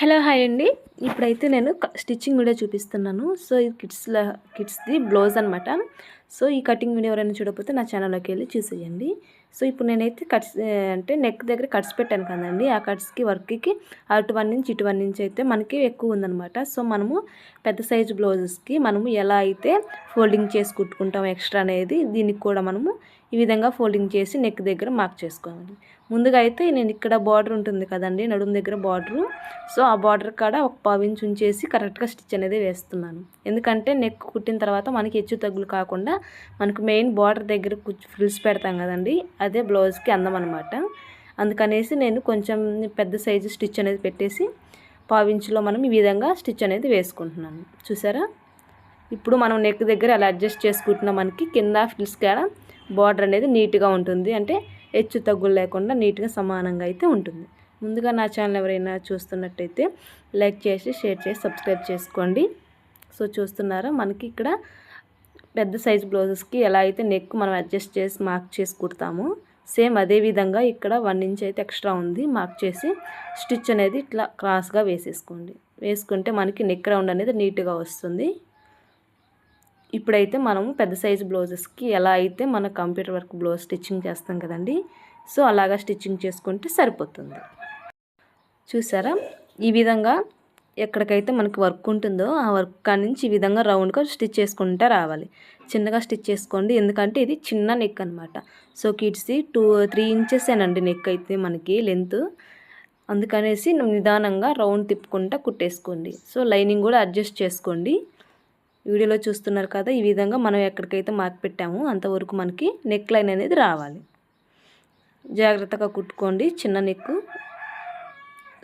Hello hi అండి. ఇప్పుడైతే నేను స్టిచ్చింగ్ వీడియో చూపిస్తున్నాను. సో ఇది కిడ్స్ది బ్లౌజ్ అనమాట. సో ఈ కటింగ్ వీడియో ఎవరైనా చూడకపోతే నా ఛానల్లోకి వెళ్ళి చూసేయండి. సో ఇప్పుడు నేనైతే అంటే నెక్ దగ్గర కట్స్ పెట్టాను కదండి. ఆ కట్స్కి వర్క్కి అటు 1 ఇంచ్ ఇటు 1 ఇంచ్ అయితే మనకి ఎక్కువ ఉందన్నమాట. సో మనము పెద్ద సైజు బ్లౌజెస్కి మనము ఎలా అయితే ఫోల్డింగ్ చేసి కుట్టుకుంటాం ఎక్స్ట్రా అనేది, దీనికి కూడా మనము ఈ విధంగా ఫోల్డింగ్ చేసి నెక్ దగ్గర మార్క్ చేసుకోవాలి. ముందుగా అయితే నేను ఇక్కడ బార్డర్ ఉంటుంది కదండి, నడుము దగ్గర బార్డరు. సో ఆ బార్డర్ కాడ ఒక 1/4 ఇంచ్ ఉంచేసి కరెక్ట్గా స్టిచ్ అనేది వేస్తున్నాను. ఎందుకంటే నెక్ కుట్టిన తర్వాత మనకి హెచ్చు తగ్గులు కాకుండా మనకు మెయిన్ బార్డర్ దగ్గర ఫ్రిల్స్ పెడతాం కదండి, అదే బ్లౌజ్కి అందం అనమాట. అందుకనేసి నేను కొంచెం పెద్ద సైజు స్టిచ్ అనేది పెట్టేసి 1/4 ఇంచులో మనం ఈ విధంగా స్టిచ్ అనేది వేసుకుంటున్నాను. చూసారా? ఇప్పుడు మనం నెక్ దగ్గర అలా అడ్జస్ట్ చేసుకుంటున్నా మనకి కింద ఫ్రిల్స్ కాడ బార్డర్ అనేది నీట్గా ఉంటుంది. అంటే హెచ్చు తగ్గులు లేకుండా నీట్గా సమానంగా అయితే ఉంటుంది. ముందుగా నా ఛానల్ ఎవరైనా చూస్తున్నట్టయితే లైక్ చేసి షేర్ చేసి సబ్స్క్రైబ్ చేసుకోండి. సో చూస్తున్నారా, మనకి ఇక్కడ పెద్ద సైజ్ బ్లౌజెస్కి ఎలా అయితే నెక్ మనం అడ్జస్ట్ చేసి మార్క్ చేసి కుడతామో సేమ్ అదే విధంగా ఇక్కడ 1 ఇంచ్ అయితే ఎక్స్ట్రా ఉంది. మార్క్ చేసి స్టిచ్ అనేది ఇట్లా క్రాస్గా వేసేసుకోండి. వేసుకుంటే మనకి నెక్ రౌండ్ అనేది నీట్గా వస్తుంది. ఇప్పుడైతే మనము పెద్ద సైజు బ్లౌజెస్కి ఎలా అయితే మన కంప్యూటర్ వర్క్ బ్లౌజ్ స్టిచ్చింగ్ చేస్తాం కదండి, సో అలాగా స్టిచ్చింగ్ చేసుకుంటే సరిపోతుంది. చూసారా? ఈ విధంగా ఎక్కడికైతే మనకి వర్క్ ఉంటుందో ఆ వర్క్ కాడి నుంచి ఈ విధంగా రౌండ్గా స్టిచ్ చేసుకుంటూ రావాలి. చిన్నగా స్టిచ్ చేసుకోండి, ఎందుకంటే ఇది చిన్న నెక్ అనమాట. సో కిడ్స్ది 3 ఇంచెసేనండి నెక్ అయితే మనకి లెంత్. అందుకనేసి నిదానంగా రౌండ్ తిప్పుకుంటూ కుట్టేసుకోండి. సో లైనింగ్ కూడా అడ్జస్ట్ చేసుకోండి. వీడియోలో చూస్తున్నారు కదా, ఈ విధంగా మనం ఎక్కడికైతే మార్క్ పెట్టామో అంతవరకు మనకి నెక్ లైన్ అనేది రావాలి. జాగ్రత్తగా కుట్టుకోండి, చిన్న నెక్.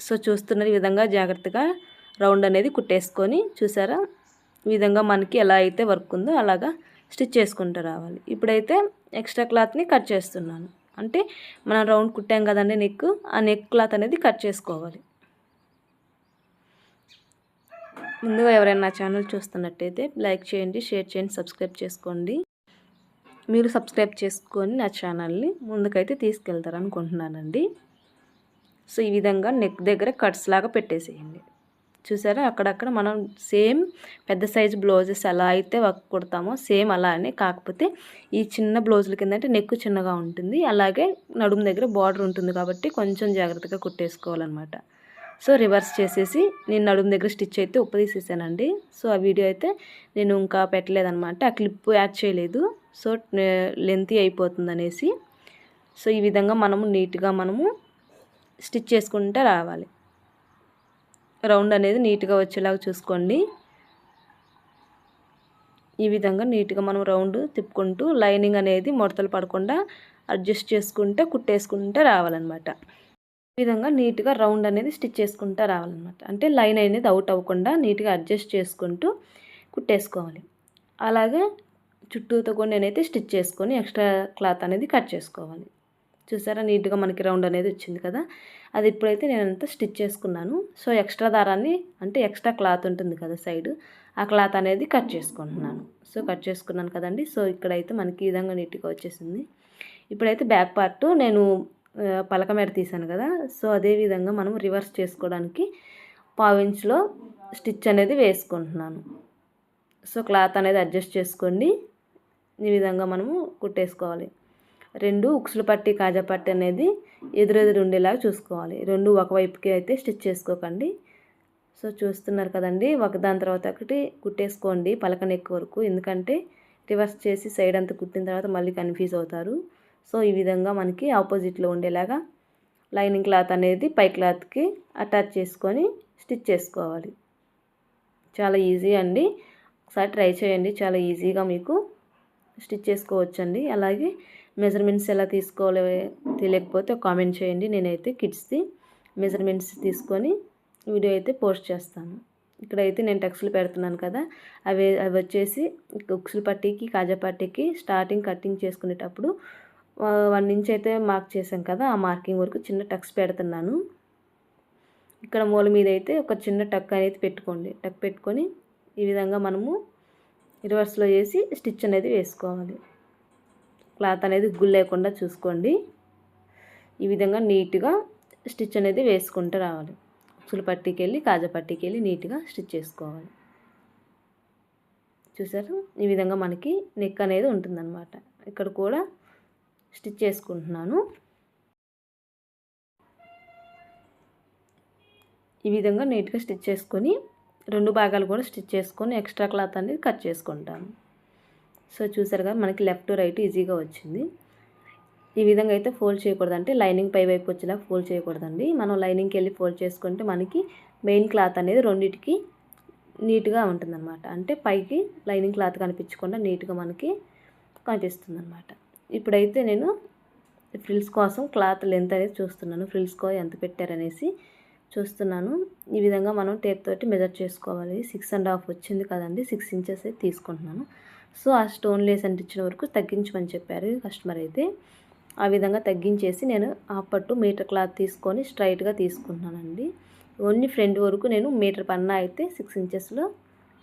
సో చూస్తున్నారు, ఈ విధంగా జాగ్రత్తగా రౌండ్ అనేది కుట్టేసుకొని చూసారా, ఈ విధంగా మనకి ఎలా అయితే వర్క్ ఉందో అలాగా స్టిచ్ చేసుకుంటూ రావాలి. ఇప్పుడైతే ఎక్స్ట్రా క్లాత్ని కట్ చేస్తున్నాను. అంటే మనం రౌండ్ కుట్టాం కదండి నెక్, ఆ నెక్ క్లాత్ అనేది కట్ చేసుకోవాలి. ముందుగా ఎవరైనా నా ఛానల్ చూస్తున్నట్టయితే లైక్ చేయండి, షేర్ చేయండి, సబ్స్క్రైబ్ చేసుకోండి. మీరు సబ్స్క్రైబ్ చేసుకొని నా ఛానల్ని ముందుకైతే తీసుకెళ్తారు అనుకుంటున్నానండి. సో ఈ విధంగా నెక్ దగ్గర కట్స్ లాగా పెట్టేసేయండి. చూసారా, అక్కడక్కడ మనం సేమ్ పెద్ద సైజు బ్లౌజెస్ ఎలా అయితే వర్క్ కుడతామో సేమ్ అలానే, కాకపోతే ఈ చిన్న బ్లౌజుల కింద అంటే నెక్ చిన్నగా ఉంటుంది, అలాగే నడుము దగ్గర బార్డర్ ఉంటుంది కాబట్టి కొంచెం జాగ్రత్తగా కుట్టేసుకోవాలన్నమాట. సో రివర్స్ చేసేసి నేను నడుము దగ్గర స్టిచ్ అయితే ఉప్పదీసేసానండి. సో ఆ వీడియో అయితే నేను ఇంకా పెట్టలేదన్నమాట, ఆ క్లిప్ యాడ్ చేయలేదు. సో లెంతీ అయిపోతుంది అనేసి. సో ఈ విధంగా మనము నీట్గా మనము స్టిచ్ చేసుకుంటూ రావాలి. రౌండ్ అనేది నీట్గా వచ్చేలాగా చూసుకోండి. ఈ విధంగా నీట్గా మనం రౌండ్ తిప్పుకుంటూ లైనింగ్ అనేది ముడతలు పడకుండా అడ్జస్ట్ చేసుకుంటే కుట్టేసుకుంటూ రావాలన్నమాట. ఈ విధంగా నీట్గా రౌండ్ అనేది స్టిచ్ చేసుకుంటూ రావాలన్నమాట. అంటే లైన్ అనేది అవుట్ అవ్వకుండా నీట్గా అడ్జస్ట్ చేసుకుంటూ కుట్టేసుకోవాలి. అలాగే చుట్టూతో కూడా నేనైతే స్టిచ్ చేసుకొని ఎక్స్ట్రా క్లాత్ అనేది కట్ చేసుకోవాలి. చూసారా, నీట్గా మనకి రౌండ్ అనేది వచ్చింది కదా. అది ఇప్పుడైతే నేనంతా స్టిచ్ చేసుకున్నాను. సో ఎక్స్ట్రా దారాన్ని అంటే ఎక్స్ట్రా క్లాత్ ఉంటుంది కదా సైడ్, ఆ క్లాత్ అనేది కట్ చేసుకుంటున్నాను. సో కట్ చేసుకున్నాను కదండి. సో ఇక్కడైతే మనకి ఈ విధంగా నీట్గా వచ్చేసింది. ఇప్పుడైతే బ్యాక్ పార్ట్ నేను పలక మీద తీసాను కదా, సో అదే విధంగా మనం రివర్స్ చేసుకోవడానికి 1/4 ఇంచులో స్టిచ్ అనేది వేసుకుంటున్నాను. సో క్లాత్ అనేది అడ్జస్ట్ చేసుకోండి. ఈ విధంగా మనము కుట్టేసుకోవాలి. 2 ఉక్సులు పట్టి కాజా పట్టి అనేది ఎదురెదురు ఉండేలాగా చూసుకోవాలి. 2 ఒకవైపుకి అయితే స్టిచ్ చేసుకోకండి. సో చూస్తున్నారు కదండి, ఒకదాని తర్వాత ఒకటి కుట్టేసుకోండి పలక నెక్ వరకు. ఎందుకంటే రివర్స్ చేసి సైడ్ అంతా కుట్టిన తర్వాత మళ్ళీ కన్ఫ్యూజ్ అవుతారు. సో ఈ విధంగా మనకి ఆపోజిట్లో ఉండేలాగా లైనింగ్ క్లాత్ అనేది పై క్లాత్కి అటాచ్ చేసుకొని స్టిచ్ చేసుకోవాలి. చాలా ఈజీ అండి, ఒకసారి ట్రై చేయండి. చాలా ఈజీగా మీకు స్టిచ్ చేసుకోవచ్చండి. అలాగే మెజర్మెంట్స్ ఎలా తీసుకోవాలో తెలియకపోతే కామెంట్ చేయండి. నేనైతే కిడ్స్ది మెజర్మెంట్స్ తీసుకొని వీడియో అయితే పోస్ట్ చేస్తాను. ఇక్కడైతే నేను టక్స్లు పెడుతున్నాను కదా, అవి వచ్చేసి ఉక్సులు పట్టీకి కాజా పట్టీకి స్టార్టింగ్ కటింగ్ చేసుకునేటప్పుడు 1 ఇంచ్ అయితే మార్క్ చేసాం కదా, ఆ మార్కింగ్ వరకు చిన్న టక్స్ పెడుతున్నాను. ఇక్కడ మూల మీద అయితే ఒక చిన్న టక్ అనేది పెట్టుకోండి. టక్ పెట్టుకొని ఈ విధంగా మనము రివర్స్లో చేసి స్టిచ్ అనేది వేసుకోవాలి. క్లాత్ అనేది గుల్ లేకుండా చూసుకోండి. ఈ విధంగా నీట్గా స్టిచ్ అనేది వేసుకుంటూ రావాలి. ఉక్సులు పట్టీకి వెళ్ళి కాజా పట్టీకి వెళ్ళి నీట్గా స్టిచ్ చేసుకోవాలి. చూసారు, ఈ విధంగా మనకి నెక్ అనేది ఉంటుందన్నమాట. ఇక్కడ కూడా స్టిచ్ చేసుకుంటున్నాను. ఈ విధంగా నీట్గా స్టిచ్ చేసుకొని 2 భాగాలు కూడా స్టిచ్ చేసుకొని ఎక్స్ట్రా క్లాత్ అనేది కట్ చేసుకుంటాను. సో చూసారుగా మనకి లెఫ్ట్ రైట్ ఈజీగా వచ్చింది. ఈ విధంగా అయితే ఫోల్డ్ చేయకూడదు, అంటే లైనింగ్ పై వైపు వచ్చేలా ఫోల్డ్ చేయకూడదండి. మనం లైనింగ్కి వెళ్ళి ఫోల్డ్ చేసుకుంటే మనకి మెయిన్ క్లాత్ అనేది రెండింటికి నీట్గా ఉంటుందన్నమాట. అంటే పైకి లైనింగ్ క్లాత్ కనిపించకుండా నీట్గా మనకి కనిపిస్తుంది అన్నమాట. ఇప్పుడైతే నేను ఫ్రిల్స్ కోసం క్లాత్ లెంత్ అనేది చూస్తున్నాను, ఫ్రిల్స్ కోసం ఎంత పెట్టారనేసి చూస్తున్నాను. ఈ విధంగా మనం టేప్ తోటి మెజర్ చేసుకోవాలి. 6.5 వచ్చింది కదండి, 6 ఇంచెస్ అయితే తీసుకుంటున్నాను. సో ఆ స్టోన్ లేస్ అంటించిన వరకు తగ్గించమని చెప్పారు కస్టమర్ అయితే. ఆ విధంగా తగ్గించేసి నేను పట్టు మీటర్ క్లాత్ తీసుకొని స్ట్రైట్గా తీసుకుంటున్నానండి. ఓన్లీ ఫ్రంట్ వరకు నేను మీటర్ పన్నా అయితే 6 ఇంచెస్లో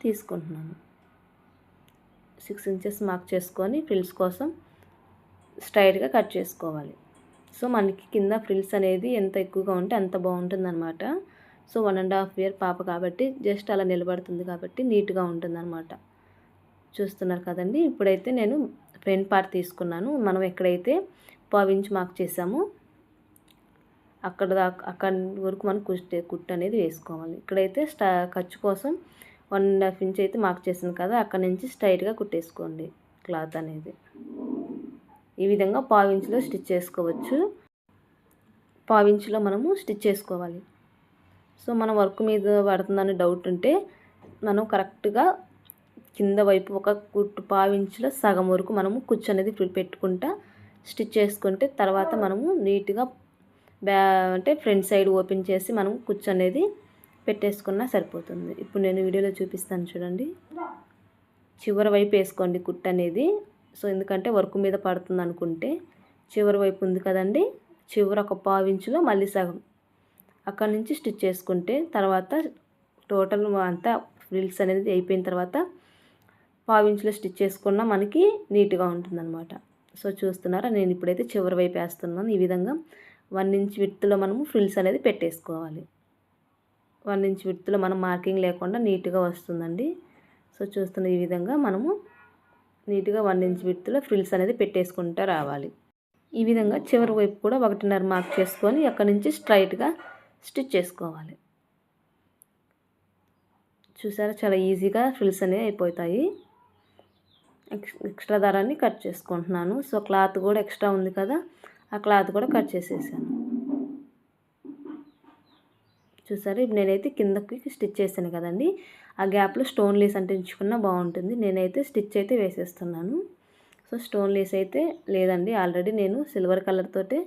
తీసుకుంటున్నాను. 6 ఇంచెస్ మార్క్ చేసుకొని ఫ్రిల్స్ కోసం స్ట్రైట్గా కట్ చేసుకోవాలి. సో మనకి కింద ఫ్రిల్స్ అనేది ఎంత ఎక్కువగా ఉంటే అంత బాగుంటుందన్నమాట. సో 1.5 ఇయర్ పాప కాబట్టి జస్ట్ అలా నిలబడుతుంది కాబట్టి నీట్గా ఉంటుందన్నమాట. చూస్తున్నారు కదండి. ఇప్పుడైతే నేను ఫ్రంట్ పార్ట్ తీసుకున్నాను. మనం ఎక్కడైతే 1/2 ఇంచ్ మార్క్ చేసామో అక్కడ వరకు మనం కుట్టు అనేది వేసుకోవాలి. ఇక్కడైతే ఖర్చు కోసం 1.5 ఇంచ్ అయితే మార్క్ చేసింది కదా, అక్కడ నుంచి స్ట్రైట్గా కుట్టేసుకోండి క్లాత్ అనేది. ఈ విధంగా 1/2 ఇంచులో స్టిచ్ చేసుకోవచ్చు. 1/2 ఇంచులో మనము స్టిచ్ చేసుకోవాలి. సో మనం వర్క్ మీద పడుతుందని డౌట్ ఉంటే మనం కరెక్ట్గా కింద వైపు ఒక కుట్టు 1/2 ఇంచులో సగం వరకు మనము కుచ్చు అనేది పెట్టుకుంటా స్టిచ్ చేసుకుంటే తర్వాత మనము నీట్గా అంటే ఫ్రంట్ సైడ్ ఓపెన్ చేసి మనం కుచ్చు అనేది పెట్టేసుకున్నా సరిపోతుంది. ఇప్పుడు నేను వీడియోలో చూపిస్తాను చూడండి. చివరి వైపు వేసుకోండి కుట్టు అనేది. సో ఎందుకంటే వర్క్ మీద పడుతుంది అనుకుంటే చివరి వైపు ఉంది కదండి, చివరి ఒక 1/2 ఇంచులో మళ్ళీ సగం అక్కడ నుంచి స్టిచ్ చేసుకుంటే తర్వాత టోటల్ అంతా ఫ్రిల్స్ అనేది అయిపోయిన తర్వాత 1/2 ఇంచులో స్టిచ్ చేసుకున్నా మనకి నీట్గా ఉంటుందన్నమాట. సో చూస్తున్నారా, నేను ఇప్పుడైతే చివరి వైపు వేస్తున్నాను. ఈ విధంగా 1 ఇంచ్ విడ్త్లో మనము ఫ్రిల్స్ అనేది పెట్టేసుకోవాలి. 1 ఇంచ్ విడ్త్లో మనం మార్కింగ్ లేకుండా నీట్గా వస్తుందండి. సో చూస్తున్న ఈ విధంగా మనము నీట్గా 1 ఇంచ్ విడ్త్లో ఫ్రిల్స్ అనేది పెట్టేసుకుంటూ రావాలి. ఈ విధంగా చివరి వైపు కూడా 1.5 మార్క్ చేసుకొని అక్కడ నుంచి స్ట్రైట్గా స్టిచ్ చేసుకోవాలి. చూసారా, చాలా ఈజీగా ఫ్రిల్స్ అనేవి అయిపోతాయి. ఎక్స్ట్రా దారాన్ని కట్ చేసుకుంటున్నాను. సో క్లాత్ కూడా ఎక్స్ట్రా ఉంది కదా, ఆ క్లాత్ కూడా కట్ చేసేసాను. చూసారు, ఇప్పుడు నేనైతే కిందకి స్టిచ్ చేశాను కదండి, ఆ గ్యాప్లో స్టోన్ లేస్ అంటించుకున్నా బాగుంటుంది. నేనైతే స్టిచ్ అయితే వేసేస్తున్నాను. సో స్టోన్ లేస్ అయితే లేదండి, ఆల్రెడీ నేను సిల్వర్ కలర్ తోటి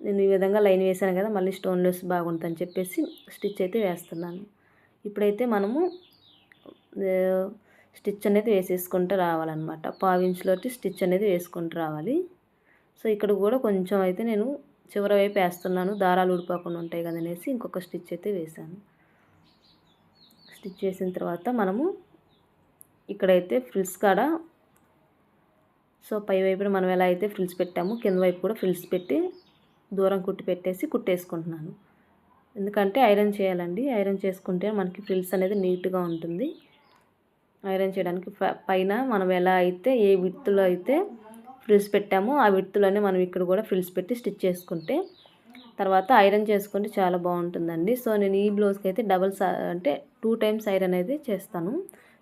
నేను ఈ విధంగా లైన్ వేసాను కదా, మళ్ళీ స్టోన్ లేస్ బాగుంటుందని చెప్పేసి స్టిచ్ అయితే వేస్తున్నాను. ఇప్పుడైతే మనము స్టిచ్ అనేది వేసేసుకుంటూ రావాలన్నమాట. 1/2 ఇంచులోటి స్టిచ్ అనేది వేసుకుంటూ రావాలి. సో ఇక్కడ కూడా కొంచెం అయితే నేను చివరి వైపు వేస్తున్నాను, దారాలు ఊడిపోకుండా ఉంటాయి కదనేసి ఇంకొక స్టిచ్ అయితే వేసాను. స్టిచ్ వేసిన తర్వాత మనము ఇక్కడైతే ఫ్రిల్స్ కాడ సో పై వైపున మనం ఎలా అయితే ఫ్రిల్స్ పెట్టామో కింద వైపు కూడా ఫ్రిల్స్ పెట్టి దూరం కుట్టి పెట్టేసి కుట్టేసుకుంటున్నాను. ఎందుకంటే ఐరన్ చేయాలండి, ఐరన్ చేసుకుంటే మనకి ఫ్రిల్స్ అనేది నీట్గా ఉంటుంది. ఐరన్ చేయడానికి పైన మనం ఎలా అయితే ఏ విడ్త్లో అయితే ఫ్రిల్స్ పెట్టామో ఆ విడ్త్లోనే మనం ఇక్కడ కూడా ఫ్రిల్స్ పెట్టి స్టిచ్ చేసుకుంటే తర్వాత ఐరన్ చేసుకుంటే చాలా బాగుంటుందండి. సో నేను ఈ బ్లౌజ్కి అయితే అంటే 2 టైమ్స్ ఐరన్ అయితే చేస్తాను.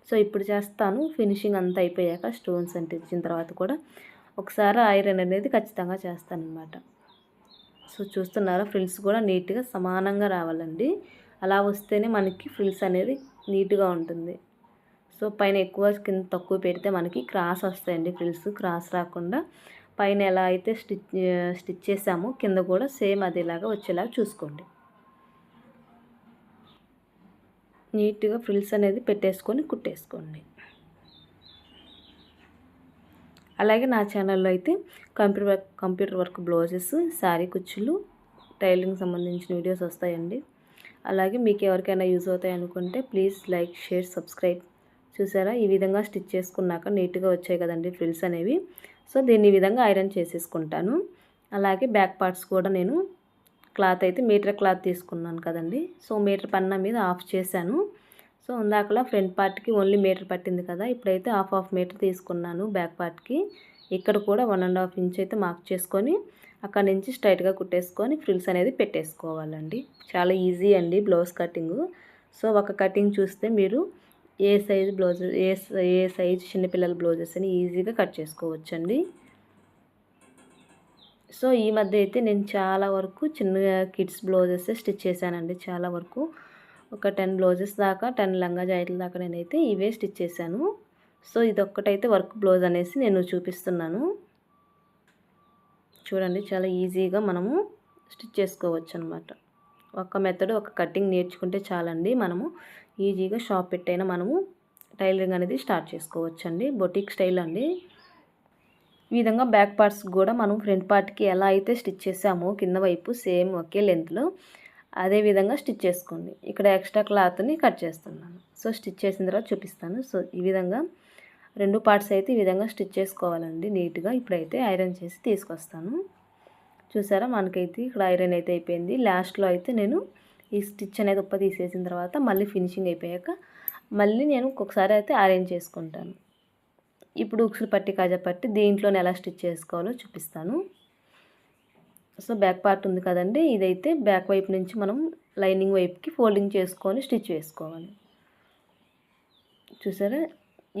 సో ఇప్పుడు చేస్తాను, ఫినిషింగ్ అంతా అయిపోయాక స్టోన్స్ అంటించిన తర్వాత కూడా ఒకసారి ఐరన్ అనేది ఖచ్చితంగా చేస్తాను అన్నమాట. సో చూస్తున్నారా, ఫ్రిల్స్ కూడా నీట్గా సమానంగా రావాలండి. అలా వస్తేనే మనకి ఫ్రిల్స్ అనేది నీట్గా ఉంటుంది. సో పైన ఎక్కువ కింద తక్కువ పెడితే మనకి క్రాస్ వస్తాయండి ఫ్రిల్స్. క్రాస్ రాకుండా పైన ఎలా అయితే స్టిచ్ చేసామో కింద కూడా సేమ్ అదేలాగా వచ్చేలాగా చూసుకోండి. నీట్గా ఫ్రిల్స్ అనేది పెట్టేసుకొని కుట్టేసుకోండి. అలాగే నా ఛానల్లో అయితే కంప్యూటర్ వర్క్ బ్లౌజెస్, శారీ కుచ్చులు, టైలరింగ్ సంబంధించిన వీడియోస్ వస్తాయండి. అలాగే మీకు ఎవరికైనా యూజ్ అవుతాయి అనుకుంటే ప్లీజ్ లైక్, షేర్, సబ్స్క్రైబ్. చూసారా, ఈ విధంగా స్టిచ్ చేసుకున్నాక నీట్గా వచ్చాయి కదండి ఫ్రిల్స్ అనేవి. సో దీన్ని ఈ విధంగా ఐరన్ చేసేసుకుంటాను. అలాగే బ్యాక్ పార్ట్స్ కూడా నేను క్లాత్ అయితే మీటర్ క్లాత్ తీసుకున్నాను కదండి. సో మీటర్ పన్నా మీద ఆఫ్ చేశాను. సో ఇందాకలా ఫ్రంట్ పార్ట్కి ఓన్లీ మీటర్ పట్టింది కదా, ఇప్పుడైతే హాఫ్ మీటర్ తీసుకున్నాను బ్యాక్ పార్ట్కి. ఇక్కడ కూడా 1.5 ఇంచ్ అయితే మార్క్ చేసుకొని అక్కడ నుంచి స్ట్రైట్గా కుట్టేసుకొని ఫ్రిల్స్ అనేది పెట్టేసుకోవాలండి. చాలా ఈజీ అండి బ్లౌజ్ కటింగు. సో ఒక కటింగ్ చూస్తే మీరు ఏ సైజు బ్లౌజ్ ఏ సైజు చిన్నపిల్లల బ్లౌజెస్ అని ఈజీగా కట్ చేసుకోవచ్చండి. సో ఈ మధ్య అయితే నేను చాలా వరకు చిన్న కిడ్స్ బ్లౌజెస్ స్టిచ్ చేశానండి. చాలా వరకు ఒక 10 బ్లౌజెస్ దాకా, 10 లంగా జాకెట్ల దాకా నేనైతే ఇవే స్టిచ్ చేశాను. సో ఇదొక్కటైతే వర్క్ బ్లౌజ్ అనేసి నేను చూపిస్తున్నాను. చూడండి చాలా ఈజీగా మనము స్టిచ్ చేసుకోవచ్చు అనమాట. ఒక మెథడ్ ఒక కటింగ్ నేర్చుకుంటే చాలండి, మనము ఈజీగా షాప్ పెట్టైనా మనము టైలరింగ్ అనేది స్టార్ట్ చేసుకోవచ్చండి. బొటిక్ స్టైల్ అండి. ఈ విధంగా బ్యాక్ పార్ట్స్ కూడా మనం ఫ్రంట్ పార్ట్కి ఎలా అయితే స్టిచ్ చేసామో కింద వైపు సేమ్ ఒకే లెంత్లో అదే విధంగా స్టిచ్ చేసుకోండి. ఇక్కడ ఎక్స్ట్రా క్లాత్ని కట్ చేస్తున్నాను. సో స్టిచ్ చేసిన తర్వాత చూపిస్తాను. సో ఈ విధంగా 2 పార్ట్స్ అయితే ఈ విధంగా స్టిచ్ చేసుకోవాలండి నీట్గా. ఇప్పుడైతే ఐరన్ చేసి తీసుకొస్తాను. చూసారా మనకైతే ఇక్కడ ఐరన్ అయితే అయిపోయింది. లాస్ట్లో అయితే నేను ఈ స్టిచ్ అనేది ఉప్ప తీసేసిన తర్వాత మళ్ళీ ఫినిషింగ్ అయిపోయాక మళ్ళీ నేను ఒక్కొక్కసారి అయితే అరేంజ్ చేసుకుంటాను. ఇప్పుడు ఉక్సులు పట్టి కాజా పట్టి దీంట్లోనే ఎలా స్టిచ్ చేసుకోవాలో చూపిస్తాను. సో బ్యాక్ పార్ట్ ఉంది కదండి, ఇదైతే బ్యాక్ వైపు నుంచి మనం లైనింగ్ వైపుకి ఫోల్డింగ్ చేసుకొని స్టిచ్ వేసుకోవాలి. చూసారా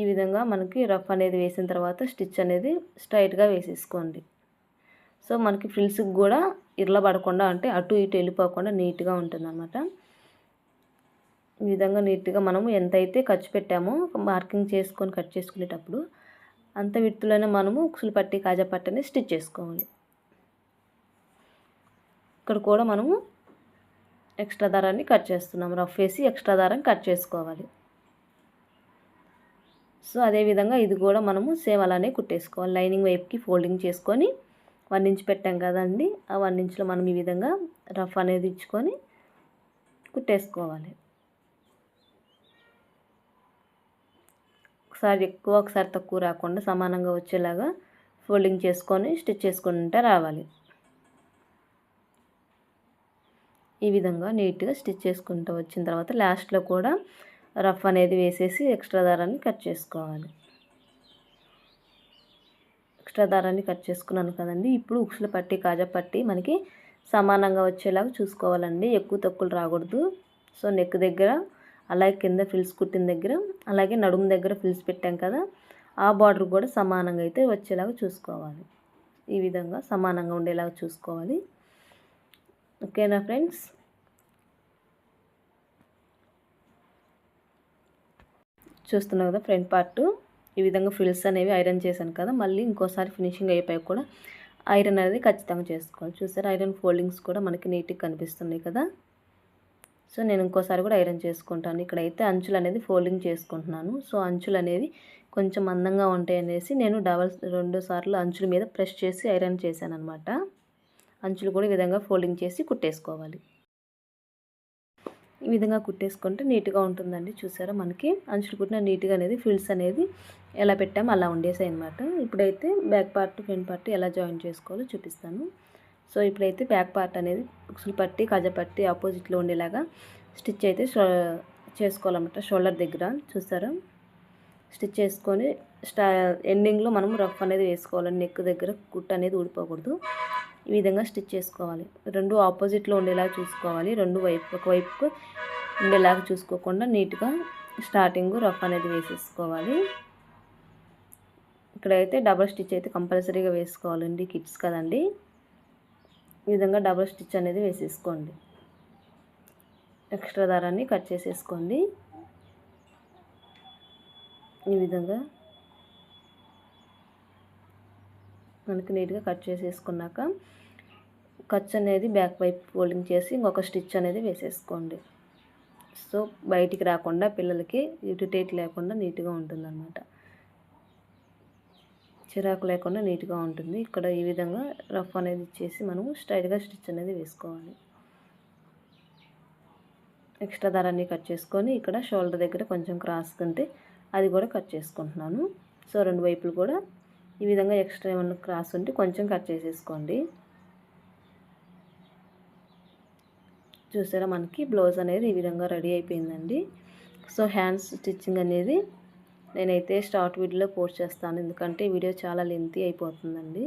ఈ విధంగా మనకి రఫ్ అనేది వేసిన తర్వాత స్టిచ్ అనేది స్ట్రైట్గా వేసేసుకోండి. సో మనకి ఫ్రిల్స్కి కూడా ఇర్లబడకుండా, అంటే అటు ఇటు వెళ్ళిపోకుండా నీట్గా ఉంటుందన్నమాట. ఈ విధంగా నీట్గా మనము ఎంతైతే ఖర్చు పెట్టామో మార్కింగ్ చేసుకొని కట్ చేసుకునేటప్పుడు అంత విడుతులోనే మనము ఉక్సులు పట్టి కాజా పట్టని స్టిచ్ చేసుకోవాలి. ఇక్కడ కూడా మనము ఎక్స్ట్రా దారాన్ని కట్ చేస్తున్నాం. రఫ్ వేసి ఎక్స్ట్రా దారం కట్ చేసుకోవాలి. సో అదేవిధంగా ఇది కూడా మనము సేమ్ అలానే కుట్టేసుకోవాలి. లైనింగ్ వైపుకి ఫోల్డింగ్ చేసుకొని 1 ఇంచ్ పెట్టాం కదండి, ఆ 1 ఇంచ్లో మనం ఈ విధంగా రఫ్ అనేది ఇచ్చుకొని కుట్టేసుకోవాలి. ఒకసారి ఎక్కువ ఒకసారి తక్కువ రాకుండా సమానంగా వచ్చేలాగా ఫోల్డింగ్ చేసుకొని స్టిచ్ చేసుకుంటే రావాలి. ఈ విధంగా నీట్గా స్టిచ్ చేసుకుంటూ వచ్చిన తర్వాత లాస్ట్లో కూడా రఫ్ అనేది వేసేసి ఎక్స్ట్రా దారాన్ని కట్ చేసుకోవాలి. ఎక్స్ట్రా దారాన్ని కట్ చేసుకున్నాను కదండి. ఇప్పుడు ఉక్సులు పట్టి కాజా పట్టి మనకి సమానంగా వచ్చేలాగా చూసుకోవాలండి, ఎక్కువ తక్కువలు రాకూడదు. సో నెక్ దగ్గర, అలాగే కింద ఫ్రిల్స్ కుట్టిన దగ్గర, అలాగే నడుము దగ్గర ఫ్రిల్స్ పెట్టాం కదా, ఆ బార్డర్ కూడా సమానంగా అయితే వచ్చేలాగా చూసుకోవాలి. ఈ విధంగా సమానంగా ఉండేలాగా చూసుకోవాలి. ఓకేనా ఫ్రెండ్స్? చూస్తున్నాం కదా ఫ్రంట్ పార్ట్ ఈ విధంగా ఫ్రిల్స్ అనేవి ఐరన్ చేశాను కదా, మళ్ళీ ఇంకోసారి ఫినిషింగ్ అయిపోయాక కూడా ఐరన్ అనేది ఖచ్చితంగా చేసుకోవాలి. చూసారా ఐరన్ ఫోల్డింగ్స్ కూడా మనకి నీట్గా కనిపిస్తున్నాయి కదా. సో నేను ఇంకోసారి కూడా ఐరన్ చేసుకుంటాను. ఇక్కడైతే అంచులు అనేది ఫోల్డింగ్ చేసుకుంటున్నాను. సో అంచులు అనేవి కొంచెం మందంగా ఉంటాయి అనేసి నేను 2 సార్లు అంచుల మీద ప్రెస్ చేసి ఐరన్ చేశాను అనమాట. అంచులు కూడా ఈ విధంగా ఫోల్డింగ్ చేసి కుట్టేసుకోవాలి. ఈ విధంగా కుట్టేసుకుంటే నీట్గా ఉంటుందండి. చూసారా మనకి అంచులు కుట్టిన నీట్గా అనేది ఫ్రిల్స్ అనేది ఎలా పెట్టామో అలా ఉండేసాయి అనమాట. ఇప్పుడైతే బ్యాక్ పార్ట్ ఫ్రంట్ పార్ట్ ఎలా జాయిన్ చేసుకోవాలో చూపిస్తాను. సో ఇప్పుడైతే బ్యాక్ పార్ట్ అనేది ఉక్సులు పట్టి కాజా పట్టి ఆపోజిట్లో ఉండేలాగా స్టిచ్ అయితే చేసుకోవాలన్నమాట. షోల్డర్ దగ్గర చూసారా స్టిచ్ చేసుకొని ఎండింగ్లో మనం రఫ్ అనేది వేసుకోవాలి. నెక్ దగ్గర కుట్ అనేది ఊడిపోకూడదు. ఈ విధంగా స్టిచ్ చేసుకోవాలి. 2 ఆపోజిట్లో ఉండేలా చూసుకోవాలి. 2 వైపు ఒకవైపు ఉండేలాగా చూసుకోకుండా నీట్గా స్టార్టింగ్ రఫ్ అనేది వేసేసుకోవాలి. ఇక్కడైతే డబల్ స్టిచ్ అయితే కంపల్సరీగా వేసుకోవాలండి, కిడ్స్ కదండి. ఈ విధంగా డబల్ స్టిచ్ అనేది వేసేసుకోండి. ఎక్స్ట్రా దారాన్ని కట్ చేసేసుకోండి. ఈ విధంగా మనకి నీట్గా కట్ చేసేసుకున్నాక ఖర్చు అనేది బ్యాక్ వైపు ఫోల్డింగ్ చేసి ఇంకొక స్టిచ్ అనేది వేసేసుకోండి. సో బయటికి రాకుండా పిల్లలకి ఇరిటేట్ లేకుండా నీట్గా ఉంటుందన్నమాట, చిరాకు లేకుండా నీట్గా ఉంటుంది. ఇక్కడ ఈ విధంగా రఫ్ అనేది ఇచ్చేసి మనము స్ట్రైట్గా స్టిచ్ అనేది వేసుకోవాలి. ఎక్స్ట్రా దారాన్ని కట్ చేసుకొని ఇక్కడ షోల్డర్ దగ్గర కొంచెం క్రాస్ ఉంటే అది కూడా కట్ చేసుకుంటున్నాను. సో 2 వైపులు కూడా ఈ విధంగా ఎక్స్ట్రా ఏమన్నా క్రాస్ ఉంటే కొంచెం కట్ చేసేసుకోండి. చూసారా మనకి బ్లౌజ్ అనేది ఈ విధంగా రెడీ అయిపోయిందండి. సో హ్యాండ్స్ స్టిచ్చింగ్ అనేది నేనైతే షార్ట్ వీడియోలో పోస్ట్ చేస్తాను, ఎందుకంటే వీడియో చాలా లెంతీ అయిపోతుందండి.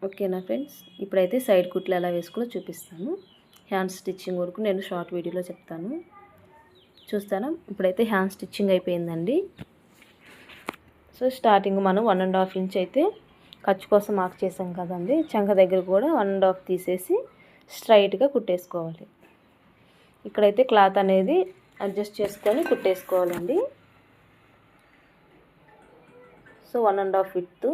ఓకేనా ఫ్రెండ్స్, ఇప్పుడైతే సైడ్ కుట్లు ఎలా వేసుకోవాలో చూపిస్తాను. హ్యాండ్ స్టిచ్చింగ్ వరకు నేను షార్ట్ వీడియోలో చెప్తాను, చూస్తాను. ఇప్పుడైతే హ్యాండ్ స్టిచ్చింగ్ అయిపోయిందండి. సో స్టార్టింగ్ మనం 1.5 ఇంచ్ అయితే ఖర్చు కోసం మార్క్ చేసాం కదండి, చంక దగ్గర కూడా 1.5 తీసేసి స్ట్రైట్గా కుట్టేసుకోవాలి. ఇక్కడైతే క్లాత్ అనేది అడ్జస్ట్ చేసుకొని కుట్టేసుకోవాలండి. సో 1.5 విడ్త్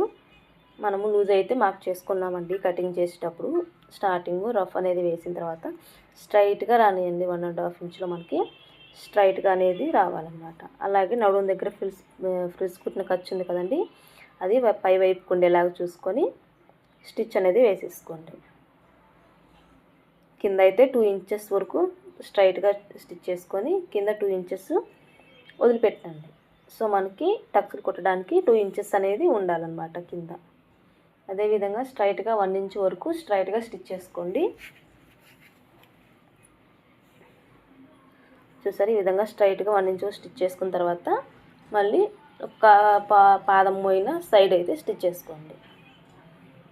మనము లూజ్ అయితే మార్క్ చేసుకున్నామండి. కటింగ్ చేసేటప్పుడు స్టార్టింగ్ రఫ్ అనేది వేసిన తర్వాత స్ట్రైట్గా రానియండి. 1.5 ఇంచ్లో మనకి స్ట్రైట్గా అనేది రావాలన్నమాట. అలాగే నడుము దగ్గర ఫ్రిల్స్ కుట్టిన ఖర్చు ఉంది కదండి, అది పై వైపుకు ఉండేలాగా చూసుకొని స్టిచ్ అనేది వేసేసుకోండి. కింద అయితే 2 ఇంచెస్ వరకు స్ట్రైట్గా స్టిచ్ చేసుకొని కింద 2 ఇంచెస్ వదిలిపెట్టండి. సో మనకి టక్స్లు కుట్టడానికి 2 ఇంచెస్ అనేది ఉండాలన్నమాట కింద. అదేవిధంగా స్ట్రైట్గా 1 ఇంచ్ వరకు స్ట్రైట్గా స్టిచ్ చేసుకోండి. చూసారు, ఈ విధంగా స్ట్రైట్గా 1 ఇంచ్ స్టిచ్ చేసుకున్న తర్వాత మళ్ళీ ఒక పాదం పోయిన సైడ్ అయితే స్టిచ్ చేసుకోండి.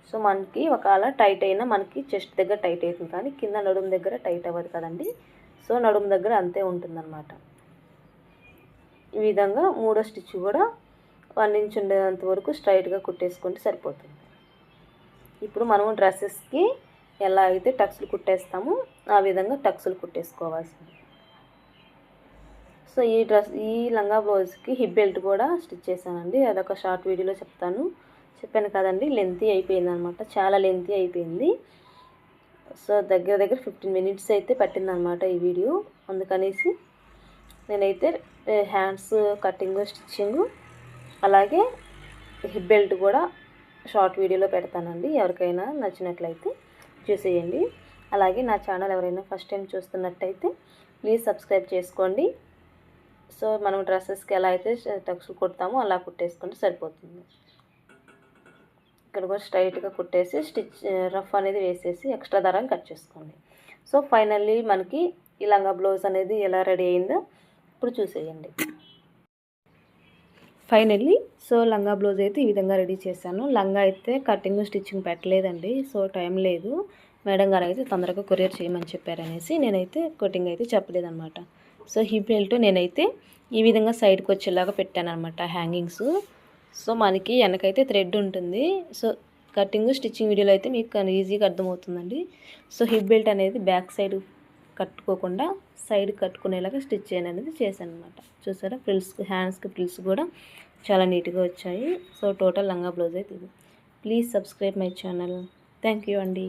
సో మనకి ఒకవేళ టైట్ అయినా మనకి చెస్ట్ దగ్గర టైట్ అవుతుంది, కానీ కింద నడుము దగ్గర టైట్ అవ్వదు కదండి. సో నడుము దగ్గర అంతే ఉంటుందన్నమాట. ఈ విధంగా మూడో స్టిచ్ కూడా 1 ఇంచ్ ఉండేంత వరకు స్ట్రైట్గా కుట్టేసుకుంటే సరిపోతుంది. ఇప్పుడు మనం డ్రెస్సెస్కి ఎలా అయితే టక్స్లు కుట్టేస్తామో ఆ విధంగా టక్స్లు కుట్టేసుకోవాల్సింది. సో ఈ లంగా బ్లౌజ్కి హిప్ బెల్ట్ కూడా స్టిచ్ చేశానండి, అదొక షార్ట్ వీడియోలో చెప్పాను కదండి. లెంతీ అయిపోయింది అనమాట, చాలా లెంతీ అయిపోయింది. సో దగ్గర 15 మినిట్స్ అయితే పట్టిందనమాట ఈ వీడియో. అందుకనేసి నేనైతే హ్యాండ్స్ కటింగ్ స్టిచ్చింగ్ అలాగే హిప్ బెల్ట్ కూడా షార్ట్ వీడియోలో పెడతానండి. ఎవరికైనా నచ్చినట్లయితే చూసేయండి. అలాగే నా ఛానల్ ఎవరైనా ఫస్ట్ టైం చూస్తున్నట్టయితే ప్లీజ్ సబ్స్క్రైబ్ చేసుకోండి. సో మనం డ్రెస్సెస్కి ఎలా అయితే టక్స్ కుడతామో అలా కుట్టేసుకుంటే సరిపోతుంది. ఇక్కడ కూడా స్ట్రైట్గా కుట్టేసి రఫ్ అనేది వేసేసి ఎక్స్ట్రా దారాన్ని కట్ చేసుకోండి. సో ఫైనల్లీ మనకి ఈ లంగా బ్లౌజ్ అనేది ఎలా రెడీ అయిందో ఇప్పుడు చూసేయండి. ఫైనల్లీ సో లంగా బ్లౌజ్ అయితే ఈ విధంగా రెడీ చేశాను. లంగా అయితే కటింగ్ స్టిచ్చింగ్ పెట్టలేదండి, సో టైం లేదు. మేడం గారు అయితే తొందరగా కొరియర్ చేయమని చెప్పారనేసి నేనైతే కటింగ్ అయితే చెప్పలేదన్నమాట. సో హిప్ బెల్ట్ నేనైతే ఈ విధంగా సైడ్కి వచ్చేలాగా పెట్టాను అనమాట హ్యాంగింగ్స్. సో మనకి వెనకైతే థ్రెడ్ ఉంటుంది. సో కటింగ్ స్టిచ్చింగ్ వీడియోలో అయితే మీకు ఈజీగా అర్థమవుతుందండి. సో హిప్ బెల్ట్ అనేది బ్యాక్ సైడ్ కట్టుకోకుండా సైడ్ కట్టుకునేలాగా స్టిచ్ చేయడం అనేది చేశాను అనమాట. చూసారా, హ్యాండ్స్కి ఫ్రిల్స్ కూడా చాలా నీట్గా వచ్చాయి. సో టోటల్ లంగా బ్లౌజ్ అయితే ఇది. Please subscribe my channel. Thank you అండి.